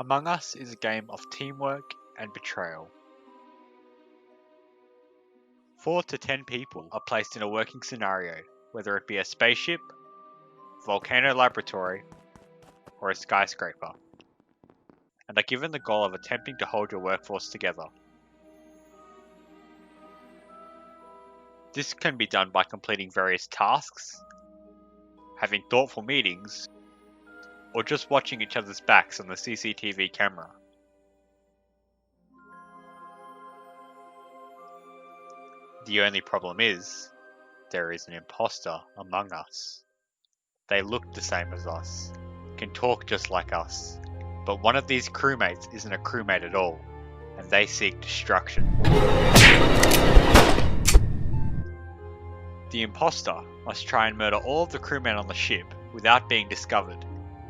Among Us is a game of teamwork and betrayal. 4 to 10 people are placed in a working scenario, whether it be a spaceship, volcano laboratory, or a skyscraper, and are given the goal of attempting to hold your workforce together. This can be done by completing various tasks, having thoughtful meetings, or just watching each other's backs on the CCTV camera. The only problem is, there is an imposter among us. They look the same as us, can talk just like us, but one of these crewmates isn't a crewmate at all, and they seek destruction. The imposter must try and murder all of the crewmen on the ship without being discovered.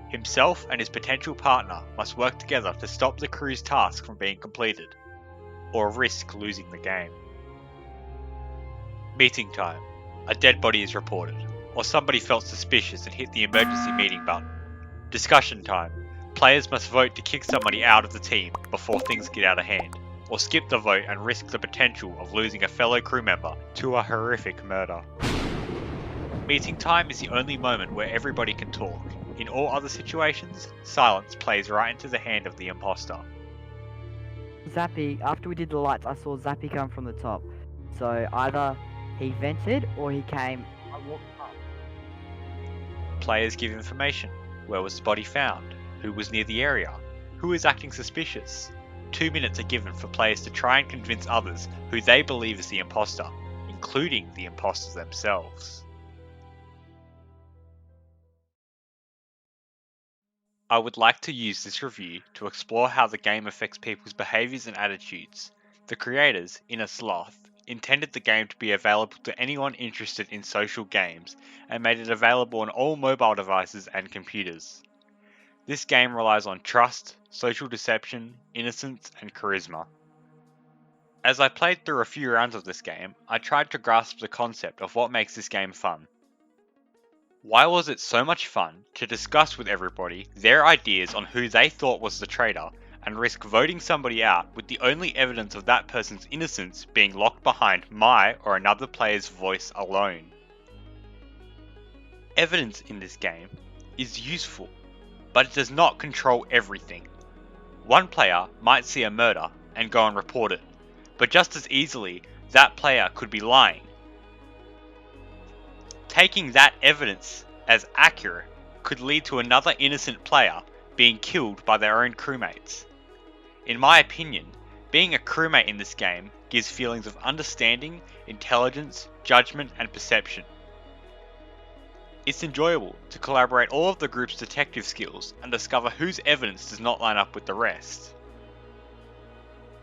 Himself and his potential partner must work together to stop the crew's task from being completed, or risk losing the game. Meeting time. A dead body is reported, or somebody felt suspicious and hit the emergency meeting button. Discussion time. Players must vote to kick somebody out of the team before things get out of hand, or skip the vote and risk the potential of losing a fellow crew member to a horrific murder. Meeting time is the only moment where everybody can talk. In all other situations, silence plays right into the hand of the imposter. Zappy, after we did the lights, I saw Zappy come from the top. So either he vented or he came. I walked up. Players give information. Where was the body found? Who was near the area? Who is acting suspicious? 2 minutes are given for players to try and convince others who they believe is the imposter, including the imposters themselves. I would like to use this review to explore how the game affects people's behaviours and attitudes. The creators, Inner Sloth, intended the game to be available to anyone interested in social games and made it available on all mobile devices and computers. This game relies on trust, social deception, innocence, and charisma. As I played through a few rounds of this game, I tried to grasp the concept of what makes this game fun. Why was it so much fun to discuss with everybody their ideas on who they thought was the traitor and risk voting somebody out with the only evidence of that person's innocence being locked behind my or another player's voice alone? Evidence in this game is useful, but it does not control everything. One player might see a murder and go and report it, but just as easily that player could be lying. Taking that evidence as accurate could lead to another innocent player being killed by their own crewmates. In my opinion, being a crewmate in this game gives feelings of understanding, intelligence, judgment, and perception. It's enjoyable to collaborate all of the group's detective skills and discover whose evidence does not line up with the rest.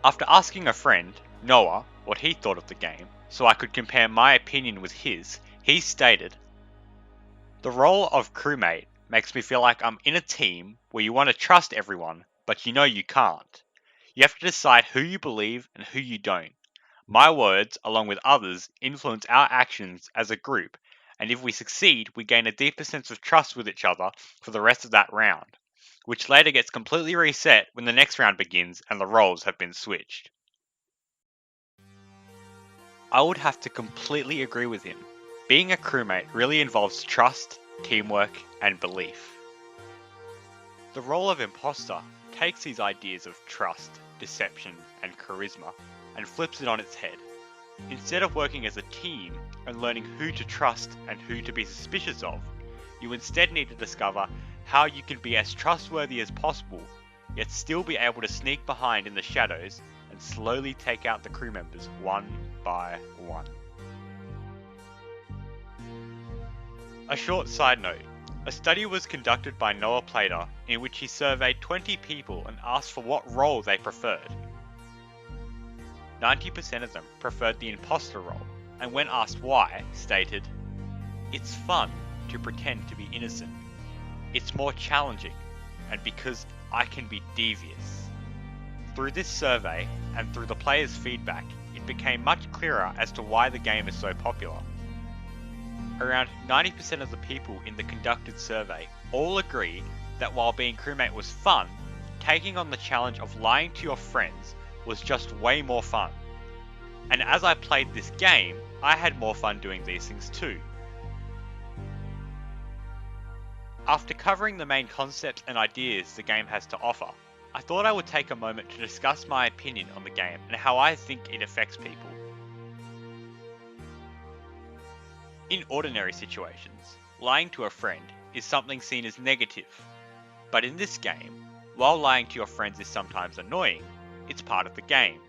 After asking a friend, Noah, what he thought of the game, so I could compare my opinion with his, he stated, "The role of crewmate makes me feel like I'm in a team where you want to trust everyone, but you know you can't. You have to decide who you believe and who you don't. My words, along with others, influence our actions as a group, and if we succeed, we gain a deeper sense of trust with each other for the rest of that round, which later gets completely reset when the next round begins and the roles have been switched." I would have to completely agree with him. Being a crewmate really involves trust, teamwork, and belief. The role of imposter takes these ideas of trust, deception, and charisma and flips it on its head. Instead of working as a team and learning who to trust and who to be suspicious of, you instead need to discover how you can be as trustworthy as possible, yet still be able to sneak behind in the shadows and slowly take out the crew members one by one. A short side note. A study was conducted by Noah Plater in which he surveyed 20 people and asked for what role they preferred. 90% of them preferred the imposter role, and when asked why, stated, "It's fun to pretend to be innocent. It's more challenging, and because I can be devious." Through this survey, and through the players' feedback, it became much clearer as to why the game is so popular. Around 90% of the people in the conducted survey all agree that while being crewmate was fun, taking on the challenge of lying to your friends was just way more fun. And as I played this game, I had more fun doing these things too. After covering the main concepts and ideas the game has to offer, I thought I would take a moment to discuss my opinion on the game and how I think it affects people. In ordinary situations, lying to a friend is something seen as negative, but in this game, while lying to your friends is sometimes annoying, it's part of the game.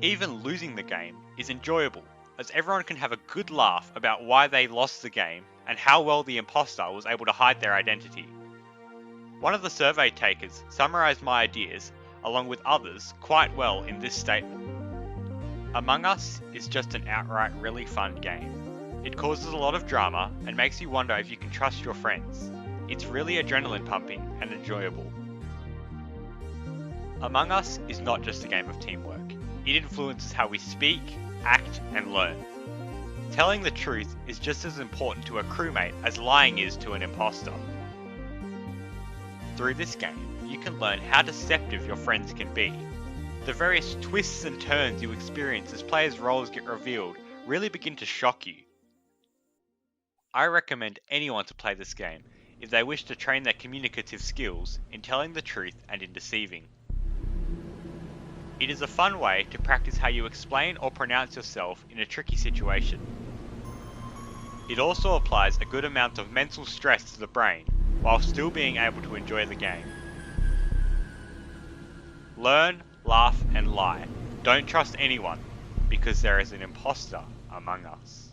Even losing the game is enjoyable, as everyone can have a good laugh about why they lost the game and how well the imposter was able to hide their identity. One of the survey takers summarised my ideas, along with others, quite well in this statement. Among Us is just an outright really fun game. It causes a lot of drama and makes you wonder if you can trust your friends. It's really adrenaline pumping and enjoyable. Among Us is not just a game of teamwork. It influences how we speak, act, and learn. Telling the truth is just as important to a crewmate as lying is to an imposter. Through this game, you can learn how deceptive your friends can be. The various twists and turns you experience as players' roles get revealed really begin to shock you. I recommend anyone to play this game if they wish to train their communicative skills in telling the truth and in deceiving. It is a fun way to practice how you explain or pronounce yourself in a tricky situation. It also applies a good amount of mental stress to the brain, while still being able to enjoy the game. Learn, laugh, and lie. Don't trust anyone, because there is an imposter among us.